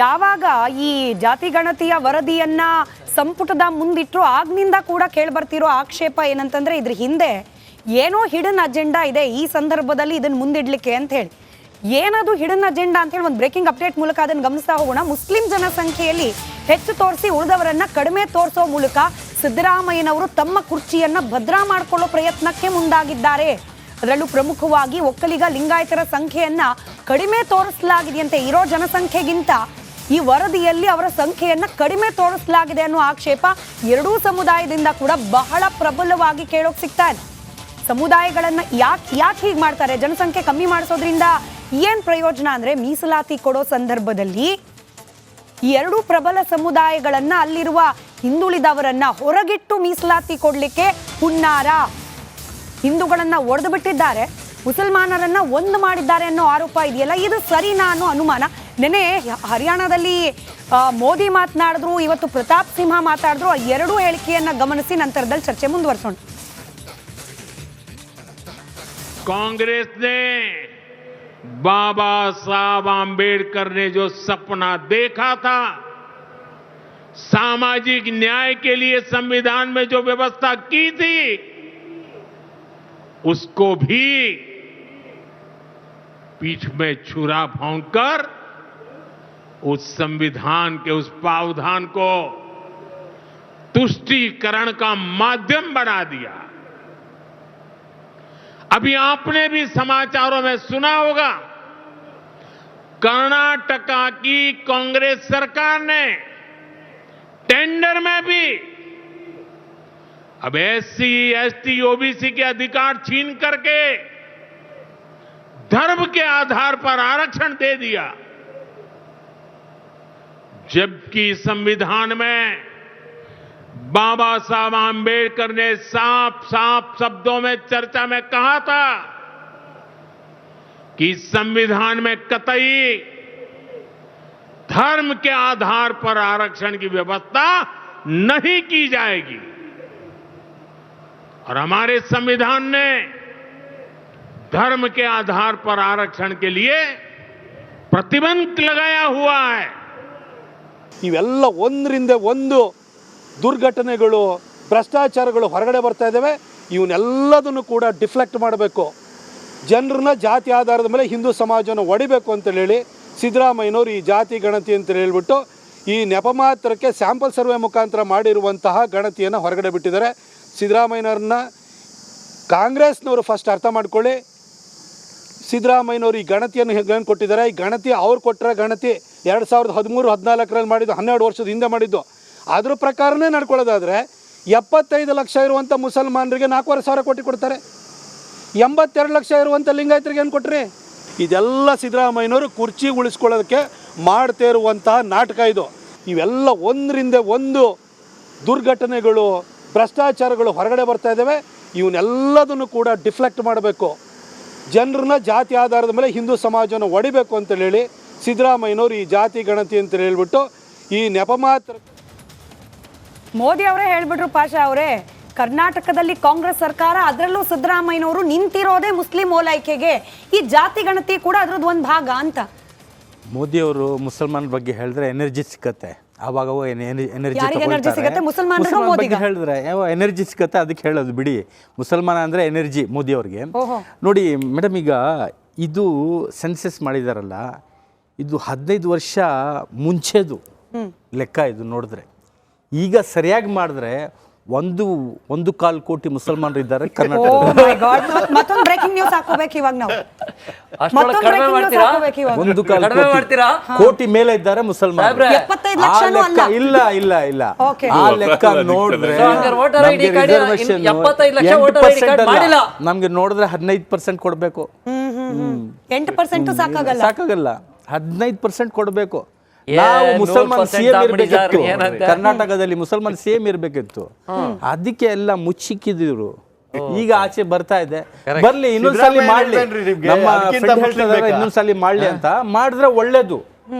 ಯಾವಾಗ ಈ ಜಾತಿ ಗಣತಿಯ ವರದಿಯನ್ನ ಸಂಪುಟದ ಮುಂದಿಟ್ರು ಆಗ್ನಿಂದ ಕೂಡ ಕೇಳ್ಬರ್ತಿರೋ ಆಕ್ಷೇಪ ಏನಂತಂದ್ರೆ ಇದ್ರ ಹಿಂದೆ ಏನೋ ಹಿಡನ್ ಅಜೆಂಡಾ ಇದೆ ಈ ಸಂದರ್ಭದಲ್ಲಿ ಇದನ್ನ ಮುಂದಿಡ್ಲಿಕ್ಕೆ ಅಂತ ಹೇಳಿ. ಏನದು ಹಿಡನ್ ಅಜೆಂಡಾ ಅಂತ ಹೇಳಿ ಒಂದು ಬ್ರೇಕಿಂಗ್ ಅಪ್ಡೇಟ್ ಮೂಲಕ ಅದನ್ನು ಗಮನಿಸ್ತಾ ಹೋಗೋಣ. ಮುಸ್ಲಿಂ ಜನಸಂಖ್ಯೆಯಲ್ಲಿ ಹೆಚ್ಚು ತೋರಿಸಿ ಉಳಿದವರನ್ನ ಕಡಿಮೆ ತೋರಿಸೋ ಮೂಲಕ ಸಿದ್ದರಾಮಯ್ಯನವರು ತಮ್ಮ ಕುರ್ಚಿಯನ್ನ ಭದ್ರಾ ಮಾಡಿಕೊಳ್ಳೋ ಪ್ರಯತ್ನಕ್ಕೆ ಮುಂದಾಗಿದ್ದಾರೆ. ಅದರಲ್ಲೂ ಪ್ರಮುಖವಾಗಿ ಒಕ್ಕಲಿಗ ಲಿಂಗಾಯತರ ಸಂಖ್ಯೆಯನ್ನ ಕಡಿಮೆ ತೋರಿಸಲಾಗಿದೆಯಂತೆ. ಇರೋ ಜನಸಂಖ್ಯೆಗಿಂತ ಈ ವರದಿಯಲ್ಲಿ ಅವರ ಸಂಖ್ಯೆಯನ್ನ ಕಡಿಮೆ ತೋರಿಸಲಾಗಿದೆ ಅನ್ನೋ ಆಕ್ಷೇಪ ಎರಡೂ ಸಮುದಾಯದಿಂದ ಕೂಡ ಬಹಳ ಪ್ರಬಲವಾಗಿ ಕೇಳೋಕ್ ಸಿಗ್ತಾ ಇದೆ. ಸಮುದಾಯಗಳನ್ನ ಯಾಕೆ ಹೀಗೆ ಮಾಡ್ತಾರೆ? ಜನಸಂಖ್ಯೆ ಕಮ್ಮಿ ಮಾಡಿಸೋದ್ರಿಂದ ಏನ್ ಪ್ರಯೋಜನ ಅಂದ್ರೆ, ಮೀಸಲಾತಿ ಕೊಡೋ ಸಂದರ್ಭದಲ್ಲಿ ಈ ಎರಡೂ ಪ್ರಬಲ ಸಮುದಾಯಗಳನ್ನ ಅಲ್ಲಿರುವ ಹಿಂದುಳಿದವರನ್ನ ಹೊರಗಿಟ್ಟು ಮೀಸಲಾತಿ ಕೊಡ್ಲಿಕ್ಕೆ ಹುನ್ನಾರ. ಹಿಂದೂಗಳನ್ನ ಒಡೆದು ಬಿಟ್ಟಿದ್ದಾರೆ, ಮುಸಲ್ಮಾನರನ್ನ ಒಂದು ಮಾಡಿದ್ದಾರೆ ಅನ್ನೋ ಆರೋಪ ಇದೆಯಲ್ಲ, ಇದು ಸರಿನಾ ಅನ್ನೋ ಅನುಮಾನ. ನೆನೆ ಹರಿಯಾಣದಲ್ಲಿ ಮೋದಿ ಮಾತನಾಡಿದ್ರು, ಇವತ್ತು ಪ್ರತಾಪ್ ಸಿಂಹ ಮಾತಾಡಿದ್ರು. ಆ ಎರಡೂ ಹೇಳಿಕೆಯನ್ನ ಗಮನಿಸಿ ನಂತರದಲ್ಲಿ ಚರ್ಚೆ ಮುಂದುವರಿಸೋಣ. कांग्रेस ने बाबा साहब आंबेडकर ने जो सपना देखा था, सामाजिक न्याय के लिए संविधान में जो व्यवस्था की थी, उसको भी पीठ में छुरा भोंककर उस संविधान के उस प्रावधान को तुष्टीकरण का माध्यम बना दिया। अभी आपने भी समाचारों में सुना होगा, कर्नाटका की कांग्रेस सरकार ने टेंडर में भी अब एससी, एसटी, ओबीसी के अधिकार छीन करके धर्म के आधार पर आरक्षण दे दिया, जबकि संविधान में बाबा साहब आंबेडकर ने साफ साफ शब्दों में चर्चा में कहा था कि संविधान में कतई धर्म के आधार पर आरक्षण की व्यवस्था नहीं की जाएगी। और हमारे संविधान ने धर्म के आधार पर आरक्षण के लिए प्रतिबंध लगाया हुआ है। ಇವೆಲ್ಲ ಒಂದರಿಂದ ಒಂದು ದುರ್ಘಟನೆಗಳು, ಭ್ರಷ್ಟಾಚಾರಗಳು ಹೊರಗಡೆ ಬರ್ತಾ ಇದ್ದಾವೆ. ಇವನ್ನೆಲ್ಲದನ್ನು ಕೂಡ ಡಿಫ್ಲೆಕ್ಟ್ ಮಾಡಬೇಕು, ಜನರನ್ನ ಜಾತಿ ಆಧಾರದ ಮೇಲೆ ಹಿಂದೂ ಸಮಾಜವನ್ನು ಒಡಿಬೇಕು ಅಂತೇಳಿ ಹೇಳಿ ಸಿದ್ದರಾಮಯ್ಯನವರು ಈ ಜಾತಿ ಗಣತಿ ಅಂತ ಹೇಳ್ಬಿಟ್ಟು ಈ ನೆಪ ಮಾತ್ರಕ್ಕೆ ಸ್ಯಾಂಪಲ್ ಸರ್ವೆ ಮುಖಾಂತರ ಮಾಡಿರುವಂತಹ ಗಣತಿಯನ್ನು ಹೊರಗಡೆ ಬಿಟ್ಟಿದ್ದಾರೆ. ಸಿದ್ದರಾಮಯ್ಯನವ್ರನ್ನ ಕಾಂಗ್ರೆಸ್ನವರು ಫಸ್ಟ್ ಅರ್ಥ ಮಾಡ್ಕೊಳ್ಳಿ. ಸಿದ್ದರಾಮಯ್ಯನವರು ಈ ಗಣತಿಯನ್ನು ಹೇಗೆ ಕೊಟ್ಟಿದ್ದಾರೆ, ಈ ಗಣತಿ ಅವ್ರು ಕೊಟ್ಟರೆ ಗಣತಿ 2013-14 ಮಾಡಿದ್ದು, 12 ವರ್ಷದ ಹಿಂದೆ ಮಾಡಿದ್ದು, ಅದ್ರ ಪ್ರಕಾರನೇ ನಡ್ಕೊಳ್ಳೋದಾದರೆ 75 ಲಕ್ಷ ಇರುವಂಥ ಮುಸಲ್ಮಾನರಿಗೆ 4,500 ಕೋಟಿ ಕೊಡ್ತಾರೆ. 82 ಲಕ್ಷ ಇರುವಂಥ ಲಿಂಗಾಯತರಿಗೆ ಏನು ಕೊಟ್ರಿ? ಇದೆಲ್ಲ ಸಿದ್ದರಾಮಯ್ಯನವರು ಕುರ್ಚಿ ಉಳಿಸ್ಕೊಳ್ಳೋದಕ್ಕೆ ಮಾಡ್ತಾ ಇರುವಂತಹ ನಾಟಕ ಇದು. ಇವೆಲ್ಲ ಒಂದರಿಂದ ಒಂದು ದುರ್ಘಟನೆಗಳು, ಭ್ರಷ್ಟಾಚಾರಗಳು ಹೊರಗಡೆ ಬರ್ತಾ ಇದ್ದಾವೆ. ಇವನ್ನೆಲ್ಲದನ್ನು ಕೂಡ ಡಿಫ್ಲೆಕ್ಟ್ ಮಾಡಬೇಕು, ಜನರನ್ನ ಜಾತಿ ಆಧಾರದ ಮೇಲೆ ಹಿಂದೂ ಸಮಾಜವನ್ನು ಒಡಿಬೇಕು ಅಂತೇಳಿ ಹೇಳಿ ಸಿದ್ದರಾಮಯ್ಯನವರು ಈ ಜಾತಿ ಗಣತಿ ಅಂತ ಹೇಳ್ಬಿಟ್ಟು ಈ ನೆಪ ಮಾತ್ರ. ಮೋದಿ ಅವರೇ ಹೇಳ್ಬಿಟ್ರು, ಪಾಷಾ ಅವರೇ, ಕರ್ನಾಟಕದಲ್ಲಿ ಕಾಂಗ್ರೆಸ್ ಸರ್ಕಾರ, ಅದರಲ್ಲೂ ಸಿದ್ದರಾಮಯ್ಯನವರು ನಿಂತಿರೋದೇ ಮುಸ್ಲಿಂ ಓಲೈಕೆಗೆ, ಈ ಜಾತಿ ಗಣತಿ ಕೂಡ ಅದ್ರದ್ದು ಒಂದು ಭಾಗ ಅಂತ. ಮೋದಿಯವರು ಮುಸಲ್ಮಾನ್ ಬಗ್ಗೆ ಹೇಳಿದ್ರೆ ಎನರ್ಜಿ ಸಿಕ್ಕತ್ತೆ, ಆವಾಗ ಎನರ್ಜಿ ಹೇಳಿದ್ರೆ ಎನರ್ಜಿ ಸಿಕ್ಕತ್ತೆ, ಅದಕ್ಕೆ ಹೇಳೋದು ಬಿಡಿ. ಮುಸಲ್ಮಾನ ಅಂದರೆ ಎನರ್ಜಿ ಮೋದಿಯವ್ರಿಗೆ. ನೋಡಿ ಮೇಡಮ್, ಈಗ ಇದು ಸೆನ್ಸಸ್ ಮಾಡಿದಾರಲ್ಲ, ಇದು 15 ವರ್ಷ ಮುಂಚೆದು ಲೆಕ್ಕ. ಇದು ನೋಡಿದ್ರೆ ಈಗ ಸರಿಯಾಗಿ ಮಾಡಿದ್ರೆ 1.25 ಕೋಟಿ ಮುಸಲ್ಮಾನರು ಇದ್ದಾರೆ ಕರ್ನಾಟಕದಲ್ಲಿ. ಮತ್ತೊಂದು ಬ್ರೇಕಿಂಗ್ ನ್ಯೂಸ್ ಹಾಕೋಬೇಕು ಇವಾಗ ನಾವು. 1.25 ಕೋಟಿ ಮೇಲೆ ಇದ್ದಾರೆ ಮುಸಲ್ಮಾನರು. 75 ಲಕ್ಷ ಇಲ್ಲ ಇಲ್ಲ ಇಲ್ಲ, ಆ ಲೆಕ್ಕ ನೋಡಿದ್ರೆ ನಮ್ಗೆ ನೋಡಿದ್ರೆ 15% ಕೊಡ್ಬೇಕು. 8% ಸಾಕಾಗಲ್ಲ, 15% ಕೊಡ್ಬೇಕು. ನಾವು ಮುಸಲ್ಮಾನ್ ಸಿಎಂ ಇರ್ಬೇಕಿತ್ತು, ಕರ್ನಾಟಕದಲ್ಲಿ ಮುಸಲ್ಮಾನ್ ಸಿಎಂ ಇರ್ಬೇಕಿತ್ತು. ಅದಕ್ಕೆ ಎಲ್ಲ ಮುಚ್ಚಿಕ್ಕಿದ್ರು. ಈಗ ಆಚೆ ಬರ್ತಾ ಇದೆ, ಬರ್ಲಿ ಇನ್ನೊಂದ್ಸಲಿ ಮಾಡ್ಲಿ, ನಮ್ಮ ಇನ್ನೊಂದ್ಸಲಿ ಮಾಡ್ಲಿ ಅಂತ ಮಾಡಿದ್ರೆ ಒಳ್ಳೇದು.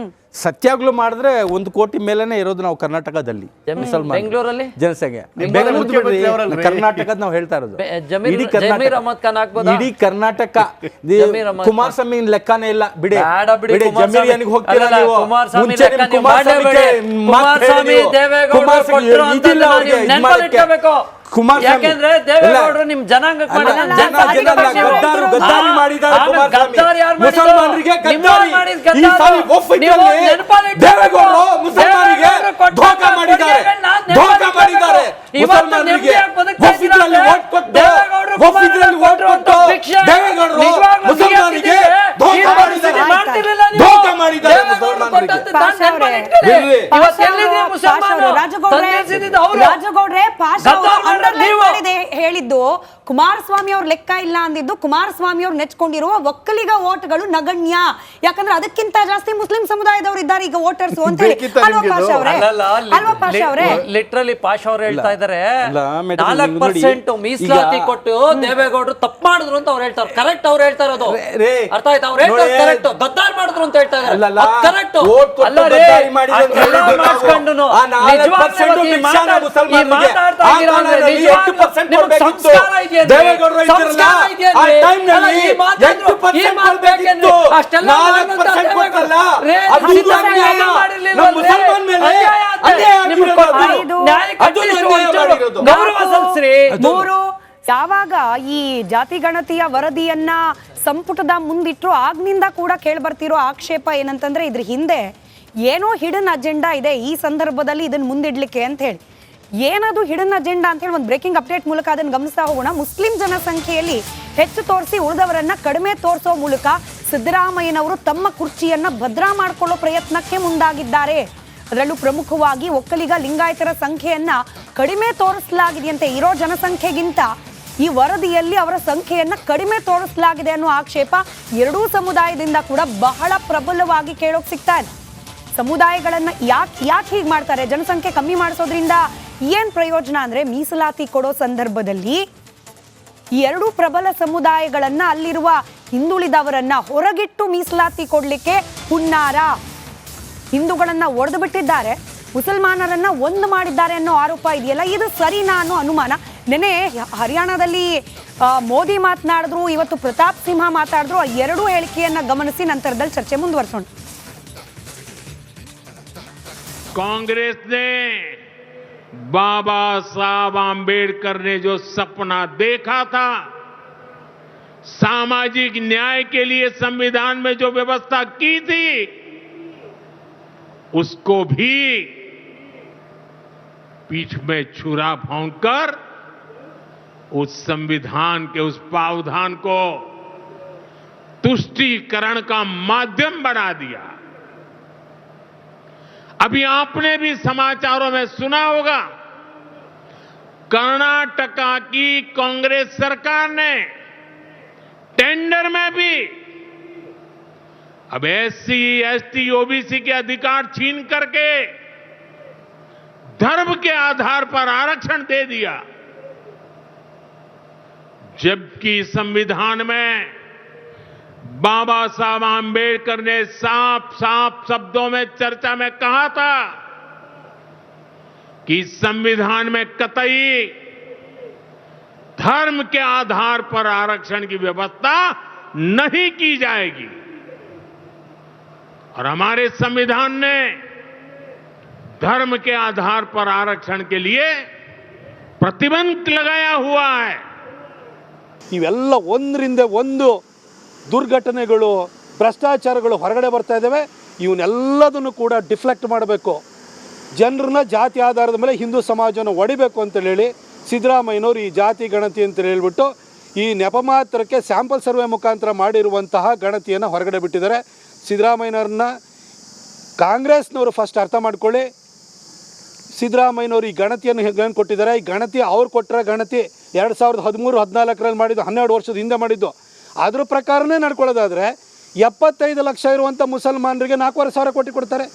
ಸತ್ಯಾಗ್ಲೂ ಮಾಡಿದ್ರೆ 1 ಕೋಟಿ ಮೇಲೇನೆ ಇರೋದು ನಾವು ಕರ್ನಾಟಕದಲ್ಲಿ ಮುಸಲ್ಮಾನ ಬೆಂಗಳೂರಲ್ಲಿ ಜನಸಂಖ್ಯೆ. ಬೆಂಗಳೂರು ಬಿಡ್ರಿ, ಕರ್ನಾಟಕದ ನಾವು ಹೇಳ್ತಾ ಇರೋದು. ಇಡೀ ಜಮೀರ್ ಅಹಮದ್ ಖಾನ್ ಆಗ್ಬೋದಾ? ಇಡೀ ಕರ್ನಾಟಕ. ಜಮೀರ್ ಅಹಮದ್ ಕುಮಾರಸ್ವಾಮಿ ಲೆಕ್ಕನೇ ಇಲ್ಲ ಬಿಡಿ. ಬೇಡ ಬಿಡಿ, ಬಿಡಿ, ಜಮೀರಿಯನಿಗೆ ಹೋಗ್ತೀರಾ ನೀವು. ಕುಮಾರಸ್ವಾಮಿ ಮುಂಚೆ ಲೆಕ್ಕ ನಿಮ್ ನೀವು ಮಾಡಬೇಡಿ. ಕುಮಾರಸ್ವಾಮಿ ದೇವೇಗೌಡರು ಕೊಟ್ಟರು ಅಂತ ನೀವು ನೆನಪಲ್ಲಿ ಇಟ್ಕೋಬೇಕು. ಯಾಕೆಂದ್ರೆ ದೇವೇಗೌಡರು ನಿಮ್ ಜನಾಂಗಕ್ಕೆ ಮಾಡಿದ ಗದ್ದಾರಿ ಮಾಡಿದ್ದಾರೆ ಕುಮಾರಸ್ವಾಮಿ. ಗದ್ದಾರಿ ಯಾರು ಮಾಡಿದ್ರು? ಮುಸಲ್ಮಾನರಿಗೆ ನಿಮ್ಮವ್ರು ಮಾಡಿದ ಗದ್ದಾರಿ. ನೀವು ನೆನಪಲ್ಲಿ ಇಟ್ಕೋಬೇಕು. ದೇವೇಗೌಡರು ಮುಸಲ್ಮಾನರಿಗೆ ಧೋಖಾ ಮಾಡಿದ್ದಾರೆ. ಧೋಖಾ ಮಾಡಿದ್ದಾರೆ. ಇವತ್ತು ನೆಮ್ಮದಿಯಾಗಿ ಬದುಕ್ತಾ ಇದ್ದೀರಾ? ದೇವೇಗೌಡರು ಒಫಿದ್ರಲ್ಲಿ ಓಟ್ ಕೊಟ್ಟು ದೇವೇಗೌಡರು ಮುಸಲ್ಮಾನರಿಗೆ ಧೋಖಾ ಮಾಡಿದ್ದಾರೆ. ಮಾಡ್ತಿರ್ಲಿಲ್ಲ ನೀವು. ಧೋಖಾ ಮಾಡಿದ್ದಾರೆ ಮುಸಲ್ಮಾನರಿಗೆ. ಇವತ್ತು ಎಲ್ಲಿದೆ ಮುಸಲ್ಮಾನರು? ತಂದಿಸಿದ್ದು ಅವರು. ರಾಜಗೌಡ್ರೆ ಹೇಳಿದ್ದು ಕುಮಾರಸ್ವಾಮಿ ಅವ್ರ ಲೆಕ್ಕ ಇಲ್ಲ ಅಂದಿದ್ದು ಕುಮಾರಸ್ವಾಮಿ ಅವ್ರು ನೆಚ್ಕೊಂಡಿರುವ ಒಕ್ಕಲಿಗ ಓಟ್ಗಳು ನಗಣ್ಯ. ಯಾಕಂದ್ರೆ ಅದಕ್ಕಿಂತ ಜಾಸ್ತಿ ಮುಸ್ಲಿಂ ಸಮುದಾಯದವರು ಇದ್ದಾರೆ ಈಗ ವೋಟರ್ಸ್ ಅಂತ ಹೇಳಿ. ಅಲ್ವಾ ಪಾಷಾ ಅವರೇ? ಅಲ್ವಾ ಪಾಷಾ ಅವರೇ? ಲಿಟ್ರಲಿ ಪಾಷಾ ಅವ್ರು ಹೇಳ್ತಾ ಇದ್ದಾರೆ ಅಲ್ಲ, ಮೇಡಮ್, 4% ಮೀಸಲಾತಿ ಕೊಟ್ಟು ದೇವೇಗೌಡರು ತಪ್ಪು ಮಾಡಿದ್ರು ಅಂತ ಅವ್ರು ಹೇಳ್ತಾರೆ. ಕರೆಕ್ಟ್ ಅವ್ರು ಹೇಳ್ತಾ ಇರೋದು. ಅರ್ಥ ಆಯ್ತಾ? ಅವ್ರು ಹೇಳ್ತಾರೆ ಕರೆಕ್ಟ್. ಗದ್ದಾರ್ ಮಾಡಿದ್ರು ಅಂತ ಹೇಳ್ತಾ ಇದ್ದಾರೆ. ಕರೆಕ್ಟ್ ಅಲ್ಲ ರೀ. ಮಾಡಿಸ್ಕೊಂಡು ದೇವೇಗೌಡರು ಯಾವಾಗ ಈ ಜಾತಿ ಗಣತಿಯ ವರದಿಯನ್ನ ಸಂಪುಟದ ಮುಂದಿಟ್ರು ಆಗ್ನಿಂದ ಕೂಡ ಕೇಳ್ಬರ್ತಿರೋ ಆಕ್ಷೇಪ ಏನಂತಂದ್ರೆ ಇದ್ರ ಹಿಂದೆ ಏನೋ ಹಿಡನ್ ಅಜೆಂಡಾ ಇದೆ ಈ ಸಂದರ್ಭದಲ್ಲಿ ಇದನ್ನ ಮುಂದಿಡ್ಲಿಕ್ಕೆ ಅಂತ ಹೇಳಿ. ಏನದು ಹಿಡನ್ ಅಜೆಂಡಾ ಅಂತ ಹೇಳಿ ಒಂದು ಬ್ರೇಕಿಂಗ್ ಅಪ್ಡೇಟ್ ಮೂಲಕ ಅದನ್ನು ಗಮನಿಸ್ತಾ ಹೋಗೋಣ. ಮುಸ್ಲಿಂ ಜನಸಂಖ್ಯೆಯಲ್ಲಿ ಹೆಚ್ಚು ತೋರಿಸಿ ಉಳಿದವರನ್ನ ಕಡಿಮೆ ತೋರಿಸೋ ಮೂಲಕ ಸಿದ್ದರಾಮಯ್ಯನವರು ತಮ್ಮ ಕುರ್ಚಿಯನ್ನ ಭದ್ರಾ ಮಾಡಿಕೊಳ್ಳೋ ಪ್ರಯತ್ನಕ್ಕೆ ಮುಂದಾಗಿದ್ದಾರೆ. ಅದರಲ್ಲೂ ಪ್ರಮುಖವಾಗಿ ಒಕ್ಕಲಿಗ ಲಿಂಗಾಯತರ ಸಂಖ್ಯೆಯನ್ನ ಕಡಿಮೆ ತೋರಿಸಲಾಗಿದೆಯಂತೆ. ಇರೋ ಜನಸಂಖ್ಯೆಗಿಂತ ಈ ವರದಿಯಲ್ಲಿ ಅವರ ಸಂಖ್ಯೆಯನ್ನ ಕಡಿಮೆ ತೋರಿಸಲಾಗಿದೆ ಅನ್ನೋ ಆಕ್ಷೇಪ ಎರಡೂ ಸಮುದಾಯದಿಂದ ಕೂಡ ಬಹಳ ಪ್ರಬಲವಾಗಿ ಕೇಳೋಕ್ ಸಿಗ್ತಾ ಇದೆ. ಸಮುದಾಯಗಳನ್ನ ಯಾಕೆ ಹೀಗೆ ಮಾಡ್ತಾರೆ? ಜನಸಂಖ್ಯೆ ಕಮ್ಮಿ ಮಾಡಿಸೋದ್ರಿಂದ ಏನ್ ಪ್ರಯೋಜನ ಅಂದ್ರೆ ಮೀಸಲಾತಿ ಕೊಡೋ ಸಂದರ್ಭದಲ್ಲಿ ಈ ಎರಡೂ ಪ್ರಬಲ ಸಮುದಾಯಗಳನ್ನ ಅಲ್ಲಿರುವ ಹಿಂದುಳಿದವರನ್ನ ಹೊರಗಿಟ್ಟು ಮೀಸಲಾತಿ ಕೊಡ್ಲಿಕ್ಕೆ ಹುನ್ನಾರ. ಹಿಂದೂಗಳನ್ನ ಒಡೆದು ಬಿಟ್ಟಿದ್ದಾರೆ, ಮುಸಲ್ಮಾನರನ್ನ ಒಂದು ಮಾಡಿದ್ದಾರೆ ಅನ್ನೋ ಆರೋಪ ಇದೆಯಲ್ಲ, ಇದು ಸರಿನಾ ಅನ್ನೋ ಅನುಮಾನ. ನೆನೆ ಹರಿಯಾಣದಲ್ಲಿ ಮೋದಿ ಮಾತನಾಡಿದ್ರು, ಇವತ್ತು ಪ್ರತಾಪ್ ಸಿಂಹ ಮಾತಾಡಿದ್ರು. ಆ ಎರಡೂ ಹೇಳಿಕೆಯನ್ನ ಗಮನಿಸಿ ನಂತರದಲ್ಲಿ ಚರ್ಚೆ ಮುಂದುವರಿಸೋಣ. कांग्रेस ने बाबा साहब आंबेडकर ने जो सपना देखा था, सामाजिक न्याय के लिए संविधान में जो व्यवस्था की थी, उसको भी पीठ में छुरा भोंककर उस संविधान के उस प्रावधान को तुष्टीकरण का माध्यम बना दिया। अभी आपने भी समाचारों में सुना होगा, कर्नाटका की कांग्रेस सरकार ने टेंडर में भी अब एससी, एसटी, ओबीसी के अधिकार छीन करके धर्म के आधार पर आरक्षण दे दिया, जबकि संविधान में बाबा साहब आंबेडकर ने साफ साफ शब्दों में चर्चा में कहा था कि संविधान में कतई धर्म के आधार पर आरक्षण की व्यवस्था नहीं की जाएगी। और हमारे संविधान ने धर्म के आधार पर आरक्षण के लिए प्रतिबंध लगाया हुआ है। ಇವೆಲ್ಲ ಒಂದರಿಂದ ಒಂದು ದುರ್ಘಟನೆಗಳು, ಭ್ರಷ್ಟಾಚಾರಗಳು ಹೊರಗಡೆ ಬರ್ತಾ ಇದ್ದಾವೆ. ಇವನ್ನೆಲ್ಲದನ್ನು ಕೂಡ ಡಿಫ್ಲೆಕ್ಟ್ ಮಾಡಬೇಕು, ಜನರನ್ನ ಜಾತಿ ಆಧಾರದ ಮೇಲೆ ಹಿಂದೂ ಸಮಾಜವನ್ನು ಒಡಿಬೇಕು ಅಂತೇಳಿ ಸಿದ್ದರಾಮಯ್ಯನವರು ಈ ಜಾತಿ ಗಣತಿ ಅಂತ ಹೇಳ್ಬಿಟ್ಟು ಈ ನೆಪ ಮಾತ್ರಕ್ಕೆ ಸ್ಯಾಂಪಲ್ ಸರ್ವೆ ಮುಖಾಂತರ ಮಾಡಿರುವಂತಹ ಗಣತಿಯನ್ನು ಹೊರಗಡೆ ಬಿಟ್ಟಿದ್ದಾರೆ. ಸಿದ್ದರಾಮಯ್ಯನವ್ರನ್ನ ಕಾಂಗ್ರೆಸ್ನವರು ಫಸ್ಟ್ ಅರ್ಥ ಮಾಡ್ಕೊಳ್ಳಿ. ಸಿದ್ದರಾಮಯ್ಯನವರು ಈ ಗಣತಿಯನ್ನು ಹೇಗೆ ಕೊಟ್ಟಿದ್ದಾರೆ, ಈ ಗಣತಿ ಅವ್ರು ಕೊಟ್ಟರೆ ಗಣತಿ 2013-14 ಮಾಡಿದ್ದು, 12 ವರ್ಷದ ಹಿಂದೆ ಮಾಡಿದ್ದು. ಅದ್ರ ಪ್ರಕಾರನೇ ನಡ್ಕೊಳ್ಳೋದಾದರೆ 75 ಲಕ್ಷ ಇರುವಂಥ ಮುಸಲ್ಮಾನರಿಗೆ 4,500 ಕೋಟಿ ಕೊಡ್ತಾರೆ.